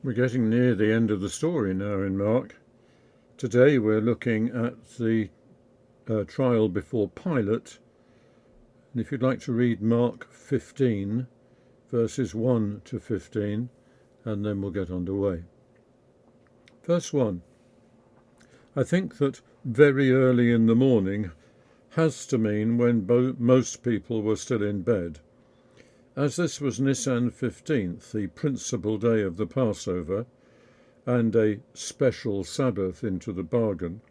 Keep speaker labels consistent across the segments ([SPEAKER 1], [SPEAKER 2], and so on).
[SPEAKER 1] We're getting near the end of the story now in Mark. Today we're looking at the trial before Pilate. And if you'd like to read Mark 15, verses 1 to 15, and then we'll get underway. Verse 1. I think that very early in the morning has to mean when most people were still in bed. As this was Nisan 15th, the principal day of the Passover, and a special Sabbath into the bargain,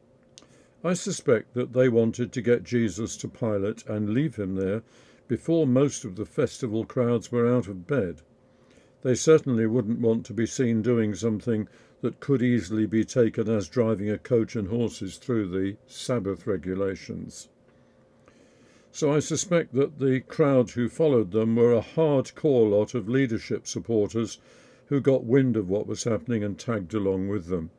[SPEAKER 1] I suspect that they wanted to get Jesus to Pilate and leave him there before most of the festival crowds were out of bed. They certainly wouldn't want to be seen doing something that could easily be taken as driving a coach and horses through the Sabbath regulations. So I suspect that the crowd who followed them were a hardcore lot of leadership supporters who got wind of what was happening and tagged along with them.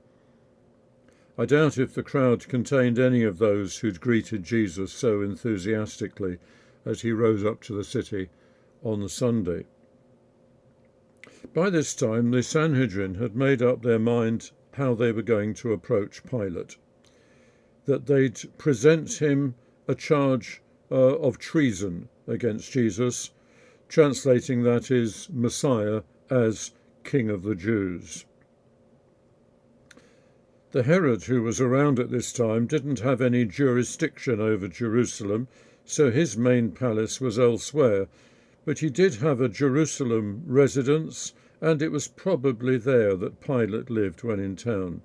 [SPEAKER 1] I doubt if the crowd contained any of those who'd greeted Jesus so enthusiastically as he rose up to the city on the Sunday. By this time, the Sanhedrin had made up their mind how they were going to approach Pilate, that they'd present him a charge of treason against Jesus, translating that is Messiah as King of the Jews. The Herod who was around at this time didn't have any jurisdiction over Jerusalem, so his main palace was elsewhere, but he did have a Jerusalem residence, and it was probably there that Pilate lived when in town.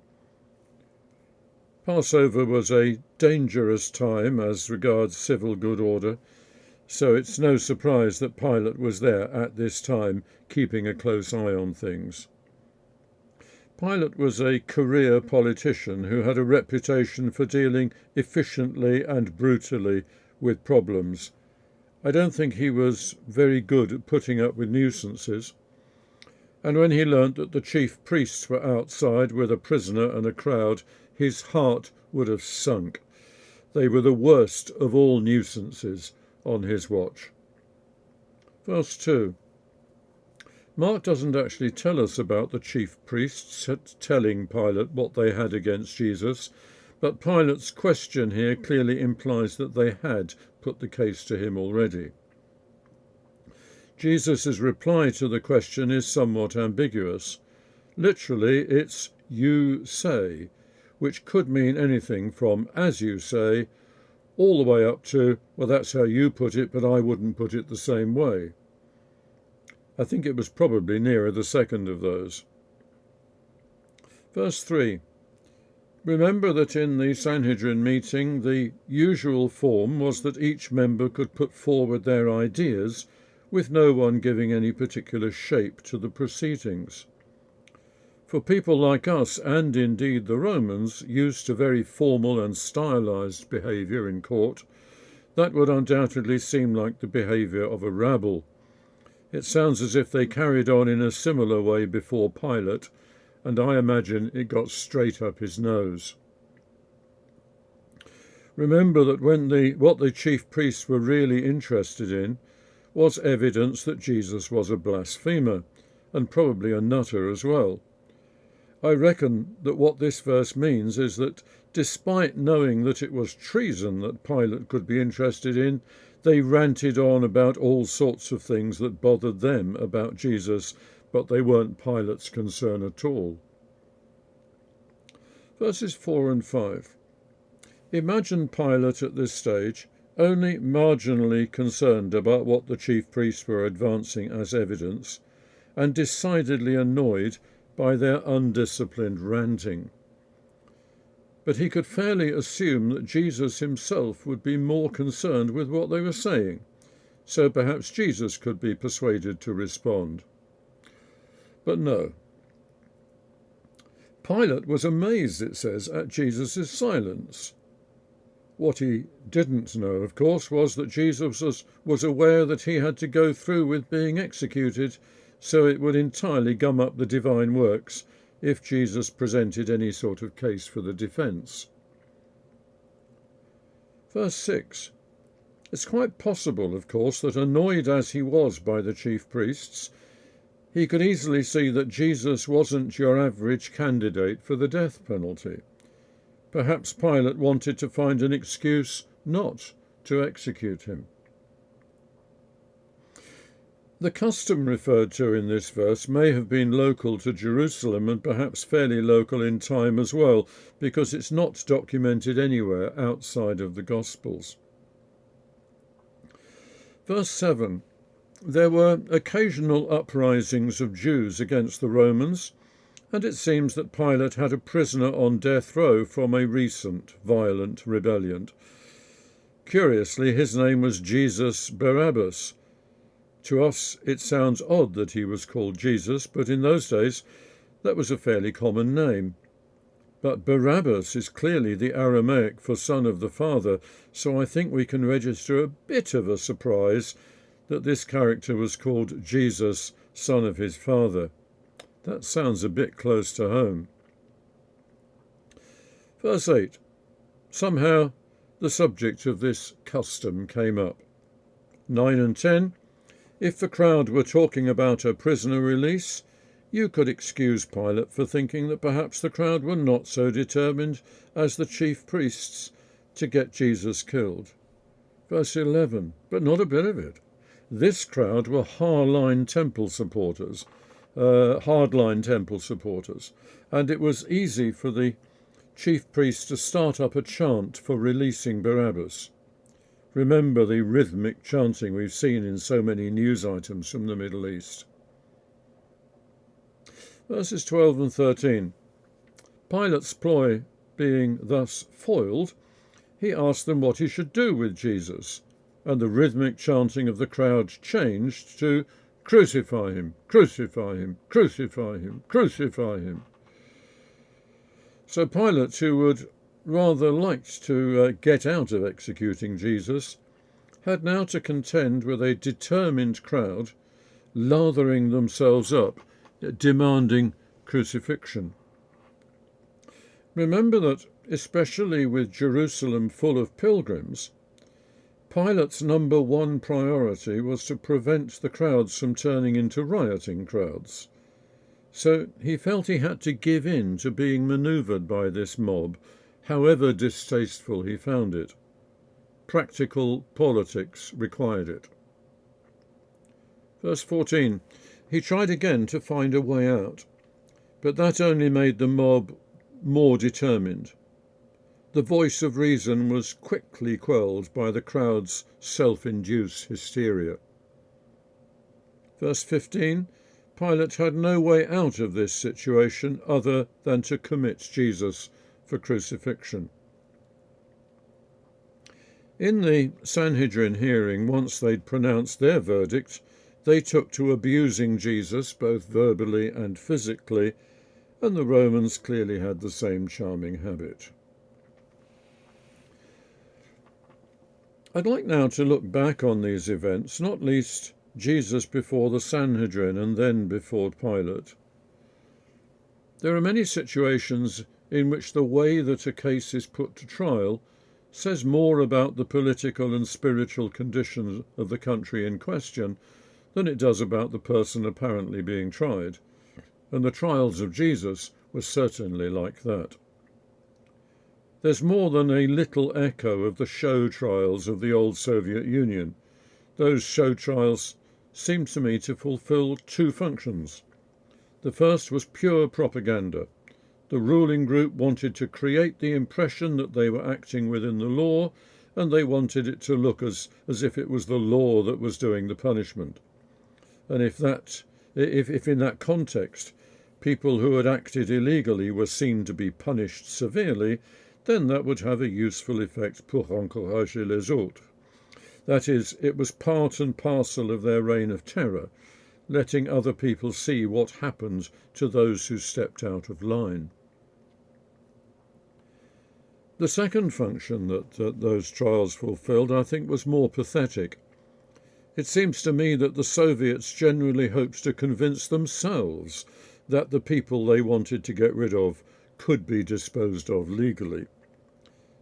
[SPEAKER 1] Passover was a dangerous time as regards civil good order, so it's no surprise that Pilate was there at this time, keeping a close eye on things. Pilate was a career politician who had a reputation for dealing efficiently and brutally with problems. I don't think he was very good at putting up with nuisances. And when he learnt that the chief priests were outside with a prisoner and a crowd, his heart would have sunk. They were the worst of all nuisances on his watch. Verse 2. Mark doesn't actually tell us about the chief priests telling Pilate what they had against Jesus, but Pilate's question here clearly implies that they had put the case to him already. Jesus' reply to the question is somewhat ambiguous. Literally, it's "you say," which could mean anything from "as you say," all the way up to "well, that's how you put it, but I wouldn't put it the same way." I think it was probably nearer the second of those. Verse 3. Remember that in the Sanhedrin meeting, the usual form was that each member could put forward their ideas, with no one giving any particular shape to the proceedings. For people like us, and indeed the Romans, used to very formal and stylized behaviour in court, that would undoubtedly seem like the behaviour of a rabble. It sounds as if they carried on in a similar way before Pilate, and I imagine it got straight up his nose. Remember that what the chief priests were really interested in was evidence that Jesus was a blasphemer, and probably a nutter as well. I reckon that what this verse means is that despite knowing that it was treason that Pilate could be interested in, they ranted on about all sorts of things that bothered them about Jesus, but they weren't Pilate's concern at all. Verses 4 and 5. Imagine Pilate at this stage only marginally concerned about what the chief priests were advancing as evidence, and decidedly annoyed by their undisciplined ranting. But he could fairly assume that Jesus himself would be more concerned with what they were saying, so perhaps Jesus could be persuaded to respond. But no. Pilate was amazed, it says, at Jesus' silence. What he didn't know, of course, was that Jesus was aware that he had to go through with being executed, so it would entirely gum up the divine works if Jesus presented any sort of case for the defence. Verse 6. It's quite possible, of course, that annoyed as he was by the chief priests, He could easily see that Jesus wasn't your average candidate for the death penalty. Perhaps Pilate wanted to find an excuse not to execute him. The custom referred to in this verse may have been local to Jerusalem and perhaps fairly local in time as well, because it's not documented anywhere outside of the Gospels. Verse 7. There were occasional uprisings of Jews against the Romans, and it seems that Pilate had a prisoner on death row from a recent violent rebellion. Curiously, his name was Jesus Barabbas. To us, it sounds odd that he was called Jesus, but in those days, that was a fairly common name. But Barabbas is clearly the Aramaic for son of the father, so I think we can register a bit of a surprise that this character was called Jesus, son of his father. That sounds a bit close to home. Verse 8. Somehow the subject of this custom came up. 9 and 10. If the crowd were talking about a prisoner release, you could excuse Pilate for thinking that perhaps the crowd were not so determined as the chief priests to get Jesus killed. Verse 11. But not a bit of it. This crowd were hardline temple supporters, and it was easy for the chief priest to start up a chant for releasing Barabbas. Remember the rhythmic chanting we've seen in so many news items from the Middle East. Verses 12 and 13. Pilate's ploy being thus foiled, he asked them what he should do with Jesus, and the rhythmic chanting of the crowd changed to "Crucify him, crucify him, crucify him, crucify him." So Pilate, who would rather liked to get out of executing Jesus, had now to contend with a determined crowd lathering themselves up, demanding crucifixion. Remember that, especially with Jerusalem full of pilgrims, Pilate's number one priority was to prevent the crowds from turning into rioting crowds. So he felt he had to give in to being manoeuvred by this mob, however distasteful he found it. Practical politics required it. Verse 14. He tried again to find a way out, but that only made the mob more determined. The voice of reason was quickly quelled by the crowd's self-induced hysteria. Verse 15. Pilate had no way out of this situation other than to commit Jesus for crucifixion. In the Sanhedrin hearing, once they'd pronounced their verdict, they took to abusing Jesus both verbally and physically, and the Romans clearly had the same charming habit. I'd like now to look back on these events, not least Jesus before the Sanhedrin and then before Pilate. There are many situations in which the way that a case is put to trial says more about the political and spiritual conditions of the country in question than it does about the person apparently being tried, and the trials of Jesus were certainly like that. There's more than a little echo of the show trials of the old Soviet Union. Those show trials seem to me to fulfill two functions. The first was pure propaganda. The ruling group wanted to create the impression that they were acting within the law, and they wanted it to look as if it was the law that was doing the punishment. And if in that context people who had acted illegally were seen to be punished severely, then that would have a useful effect pour encourager les autres. That is, it was part and parcel of their reign of terror, letting other people see what happened to those who stepped out of line. The second function that those trials fulfilled, I think, was more pathetic. It seems to me that the Soviets generally hoped to convince themselves that the people they wanted to get rid of could be disposed of legally.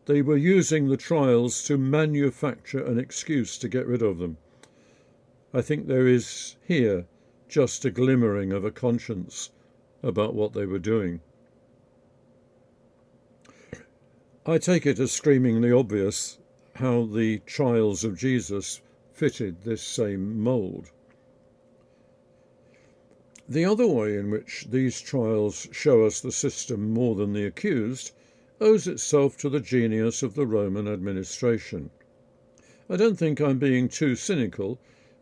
[SPEAKER 1] They were using the trials to manufacture an excuse to get rid of them. I think there is here just a glimmering of a conscience about what they were doing. I take it as screamingly obvious how the trials of Jesus fitted this same mould. The other way in which these trials show us the system more than the accused owes itself to the genius of the Roman administration. I don't think I'm being too cynical,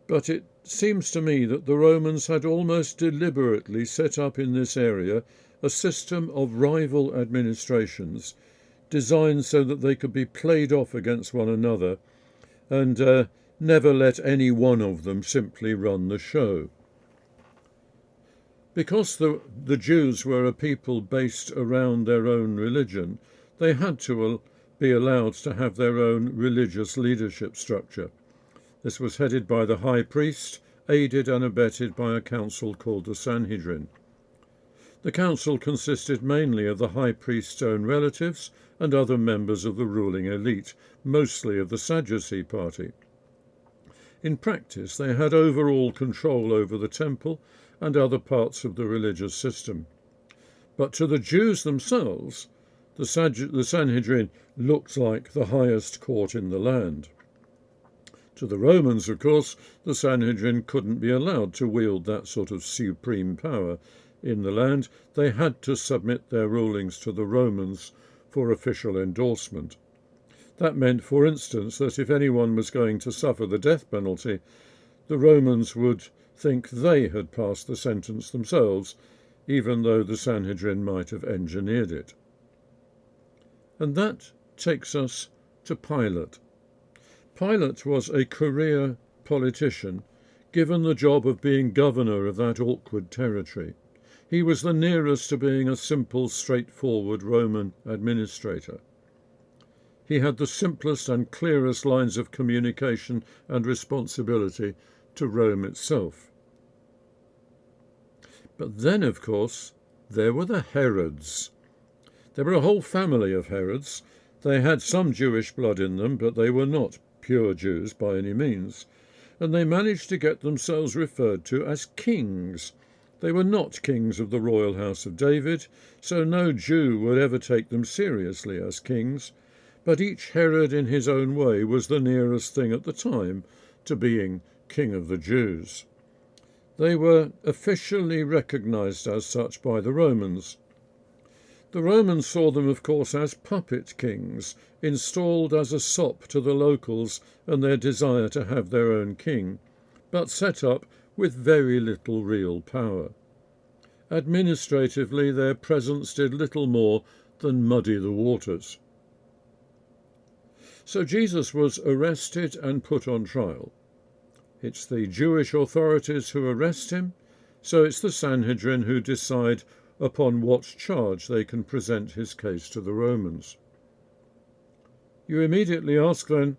[SPEAKER 1] but it seems to me that the Romans had almost deliberately set up in this area a system of rival administrations designed so that they could be played off against one another and never let any one of them simply run the show. Because the Jews were a people based around their own religion, they had to be allowed to have their own religious leadership structure. This was headed by the high priest, aided and abetted by a council called the Sanhedrin. The council consisted mainly of the high priest's own relatives and other members of the ruling elite, mostly of the Sadducee party. In practice, they had overall control over the temple and other parts of the religious system. But to the Jews themselves, the Sanhedrin looked like the highest court in the land. To the Romans, of course, the Sanhedrin couldn't be allowed to wield that sort of supreme power in the land. They had to submit their rulings to the Romans for official endorsement. That meant, for instance, that if anyone was going to suffer the death penalty, the Romans would think they had passed the sentence themselves, even though the Sanhedrin might have engineered it. And that takes us to Pilate. Pilate was a career politician, given the job of being governor of that awkward territory. He was the nearest to being a simple, straightforward Roman administrator. He had the simplest and clearest lines of communication and responsibility to Rome itself. But then, of course, there were the Herods. There were a whole family of Herods. They had some Jewish blood in them, but they were not pure Jews by any means, and they managed to get themselves referred to as kings. They were not kings of the royal house of David, so no Jew would ever take them seriously as kings, but each Herod in his own way was the nearest thing at the time to being king of the Jews. They were officially recognized as such by the Romans. The Romans saw them, of course, as puppet kings, installed as a sop to the locals and their desire to have their own king, but set up with very little real power. Administratively, their presence did little more than muddy the waters. So Jesus was arrested and put on trial. It's the Jewish authorities who arrest him, so it's the Sanhedrin who decide upon what charge they can present his case to the Romans. You immediately ask then,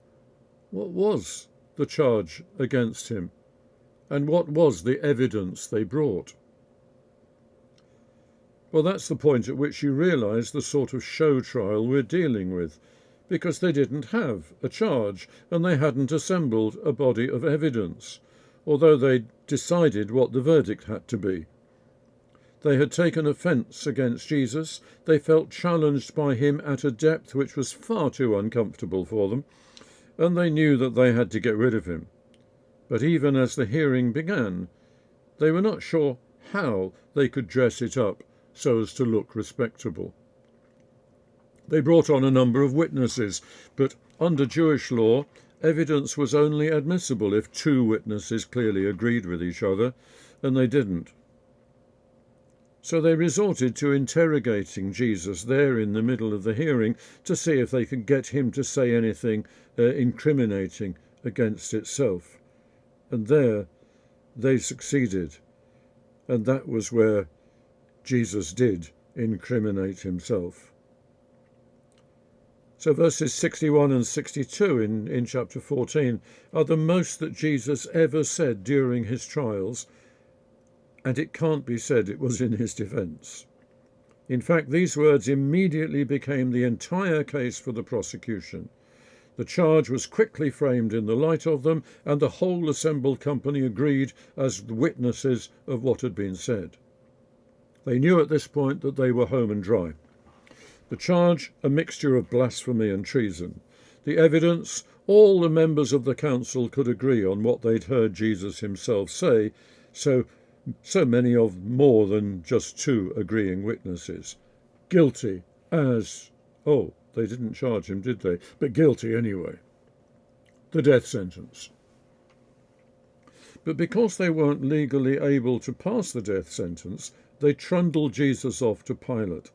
[SPEAKER 1] what was the charge against him, and what was the evidence they brought? Well, that's the point at which you realise the sort of show trial we're dealing with, because they didn't have a charge and they hadn't assembled a body of evidence, although they'd decided what the verdict had to be. They had taken offence against Jesus. They felt challenged by him at a depth which was far too uncomfortable for them, and they knew that they had to get rid of him. But even as the hearing began, they were not sure how they could dress it up so as to look respectable. They brought on a number of witnesses, but under Jewish law, evidence was only admissible if two witnesses clearly agreed with each other, and they didn't. So they resorted to interrogating Jesus there in the middle of the hearing to see if they could get him to say anything incriminating against itself. And there they succeeded, and that was where Jesus did incriminate himself. So verses 61 and 62 in chapter 14 are the most that Jesus ever said during his trials, and it can't be said it was in his defence. In fact, these words immediately became the entire case for the prosecution. The charge was quickly framed in the light of them, and the whole assembled company agreed as witnesses of what had been said. They knew at this point that they were home and dry. The charge, a mixture of blasphemy and treason. The evidence, all the members of the council could agree on what they'd heard Jesus himself say, so many of more than just two agreeing witnesses. Guilty as, they didn't charge him, did they? But guilty anyway. The death sentence. But because they weren't legally able to pass the death sentence, they trundled Jesus off to Pilate.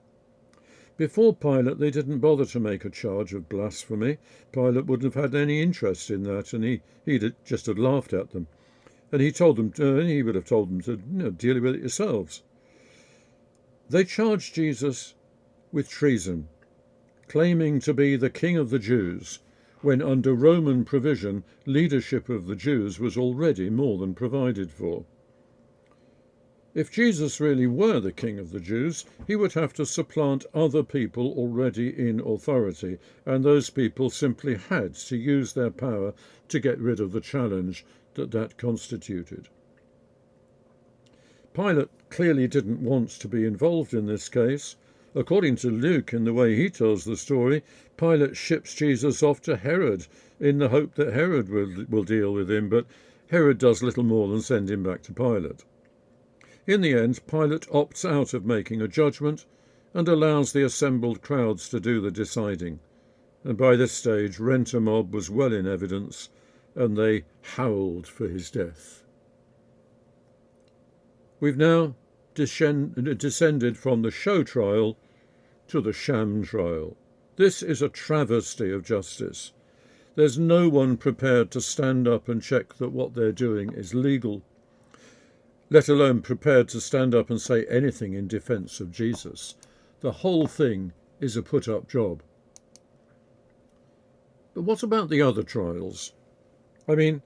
[SPEAKER 1] Before Pilate, they didn't bother to make a charge of blasphemy. Pilate wouldn't have had any interest in that, and he'd just had laughed at them. And he would have told them to deal with it yourselves. They charged Jesus with treason, claiming to be the king of the Jews, when under Roman provision, leadership of the Jews was already more than provided for. If Jesus really were the king of the Jews, he would have to supplant other people already in authority, and those people simply had to use their power to get rid of the challenge that constituted. Pilate clearly didn't want to be involved in this case. According to Luke, in the way he tells the story, Pilate ships Jesus off to Herod in the hope that Herod will deal with him, but Herod does little more than send him back to Pilate. In the end, Pilate opts out of making a judgment and allows the assembled crowds to do the deciding. And by this stage, rent-a-mob was well in evidence, and they howled for his death. We've now descended from the show trial to the sham trial. This is a travesty of justice. There's no one prepared to stand up and check that what they're doing is legal, let alone prepared to stand up and say anything in defence of Jesus. The whole thing is a put-up job. But what about the other trials? I mean,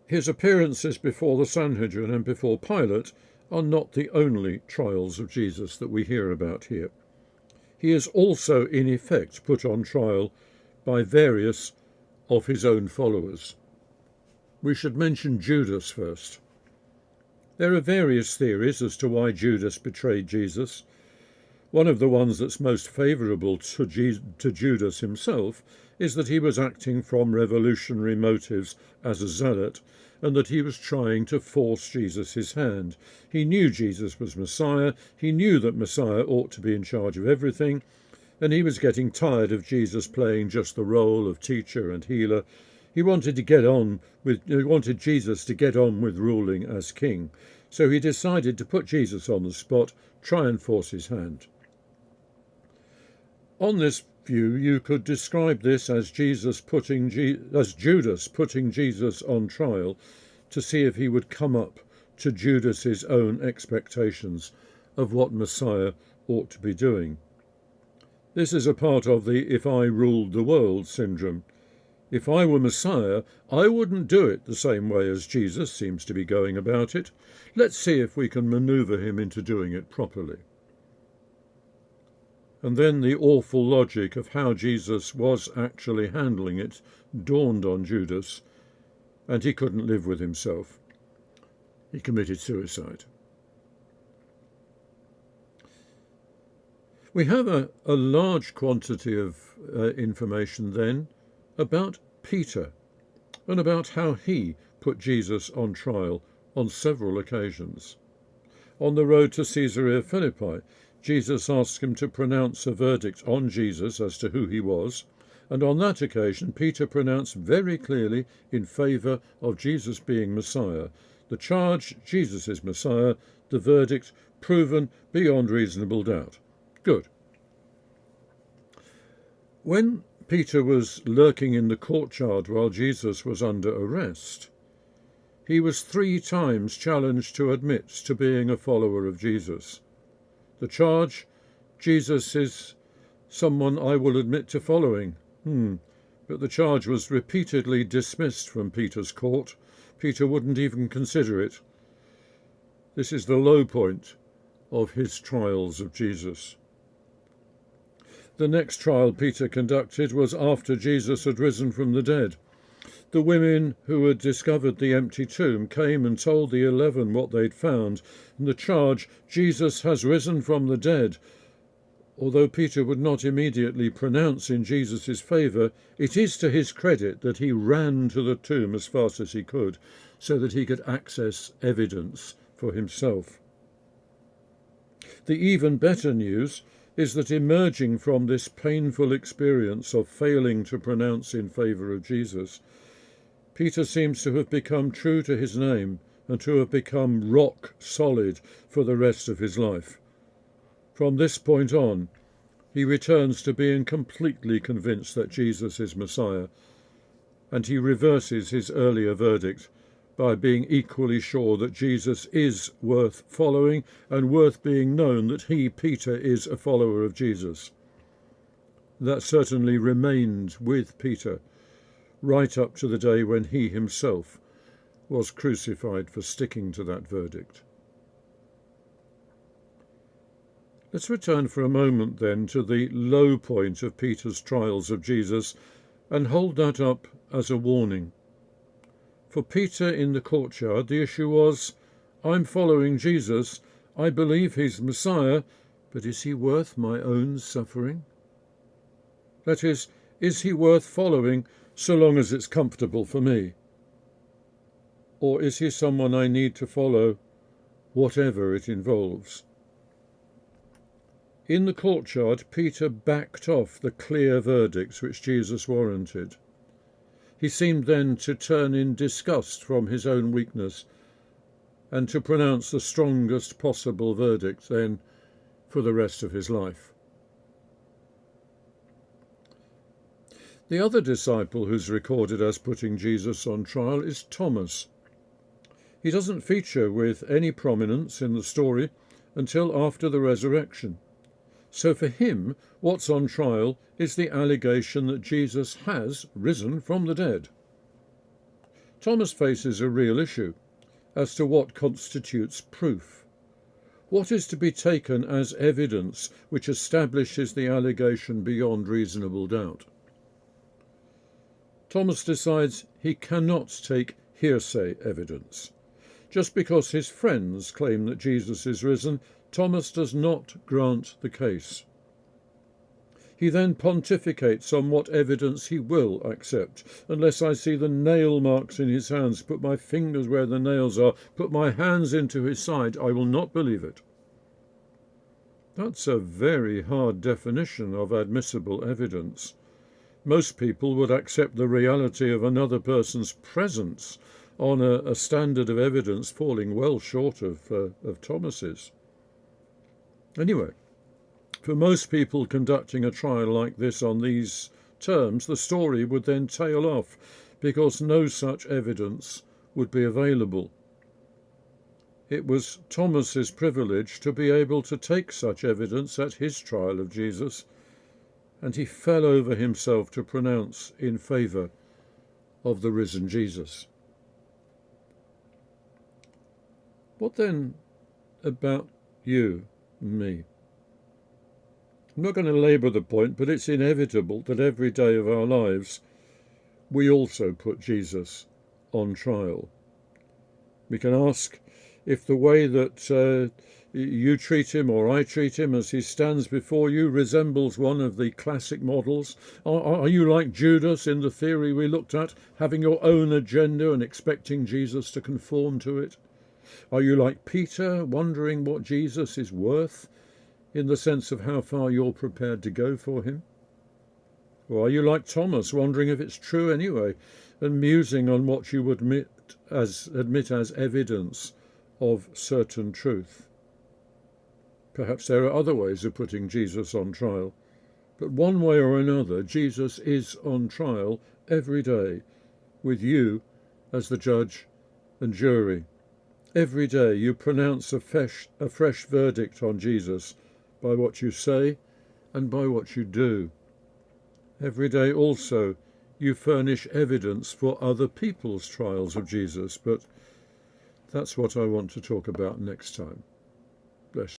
[SPEAKER 1] his appearances before the Sanhedrin and before Pilate are not the only trials of Jesus that we hear about here. He is also, in effect, put on trial by various of his own followers. We should mention Judas first. There are various theories as to why Judas betrayed Jesus. One of the ones that's most favourable to Judas himself is that he was acting from revolutionary motives as a zealot, and that he was trying to force Jesus' hand. He knew Jesus was Messiah, he knew that Messiah ought to be in charge of everything, and he was getting tired of Jesus playing just the role of teacher and healer. He wanted Jesus to get on with ruling as king, so he decided to put Jesus on the spot, try and force his hand. On this view, you could describe this as Judas putting Jesus on trial to see if he would come up to Judas's own expectations of what Messiah ought to be doing. This is a part of the "if I ruled the world" syndrome. If I were Messiah, I wouldn't do it the same way as Jesus seems to be going about it. Let's see if we can maneuver him into doing it properly. And then the awful logic of how Jesus was actually handling it dawned on Judas, and he couldn't live with himself. He committed suicide. We have a large quantity of information then about Peter and about how he put Jesus on trial on several occasions. On the road to Caesarea Philippi, Jesus asked him to pronounce a verdict on Jesus as to who he was, and on that occasion Peter pronounced very clearly in favour of Jesus being Messiah. The charge, Jesus is Messiah; the verdict, proven beyond reasonable doubt. Good. When Peter was lurking in the courtyard while Jesus was under arrest, he was 3 times challenged to admit to being a follower of Jesus. The charge, Jesus is someone I will admit to following. But the charge was repeatedly dismissed from Peter's court. Peter wouldn't even consider it. This is the low point of his trials of Jesus. The next trial Peter conducted was after Jesus had risen from the dead. The women who had discovered the empty tomb came and told the 11 what they'd found, and the charge, "Jesus has risen from the dead." Although Peter would not immediately pronounce in Jesus' favour, it is to his credit that he ran to the tomb as fast as he could, so that he could access evidence for himself. The even better news is that emerging from this painful experience of failing to pronounce in favour of Jesus, Peter seems to have become true to his name and to have become rock solid for the rest of his life. From this point on, he returns to being completely convinced that Jesus is Messiah, and he reverses his earlier verdict by being equally sure that Jesus is worth following and worth being known that he, Peter, is a follower of Jesus. That certainly remained with Peter right up to the day when he himself was crucified for sticking to that verdict. Let's return for a moment then to the low point of Peter's trials of Jesus and hold that up as a warning. For Peter in the courtyard, the issue was, I'm following Jesus, I believe he's Messiah, but is he worth my own suffering? That is he worth following so long as it's comfortable for me? Or is he someone I need to follow, whatever it involves? In the courtyard, Peter backed off the clear verdicts which Jesus warranted. He seemed then to turn in disgust from his own weakness and to pronounce the strongest possible verdict then for the rest of his life. The other disciple who's recorded as putting Jesus on trial is Thomas. He doesn't feature with any prominence in the story until after the resurrection. So for him, what's on trial is the allegation that Jesus has risen from the dead. Thomas faces a real issue as to what constitutes proof. What is to be taken as evidence which establishes the allegation beyond reasonable doubt? Thomas decides he cannot take hearsay evidence. Just because his friends claim that Jesus is risen, Thomas does not grant the case. He then pontificates on what evidence he will accept. Unless I see the nail marks in his hands, put my fingers where the nails are, put my hands into his side, I will not believe it. That's a very hard definition of admissible evidence. Most people would accept the reality of another person's presence on a standard of evidence falling well short of Thomas's. Anyway, for most people conducting a trial like this on these terms, the story would then tail off because no such evidence would be available. It was Thomas's privilege to be able to take such evidence at his trial of Jesus, and he fell over himself to pronounce in favour of the risen Jesus. What then about you and me? I'm not going to labour the point, but it's inevitable that every day of our lives we also put Jesus on trial. We can ask if the way that you treat him or I treat him as he stands before you resembles one of the classic models. Are you like Judas in the theory we looked at, having your own agenda and expecting Jesus to conform to it? Are you like Peter, wondering what Jesus is worth in the sense of how far you're prepared to go for him? Or are you like Thomas, wondering if it's true anyway, and musing on what you would admit as evidence of certain truth? Perhaps there are other ways of putting Jesus on trial, but one way or another, Jesus is on trial every day, with you as the judge and jury. Every day you pronounce a fresh verdict on Jesus by what you say and by what you do. Every day also you furnish evidence for other people's trials of Jesus, but that's what I want to talk about next time. Bless you.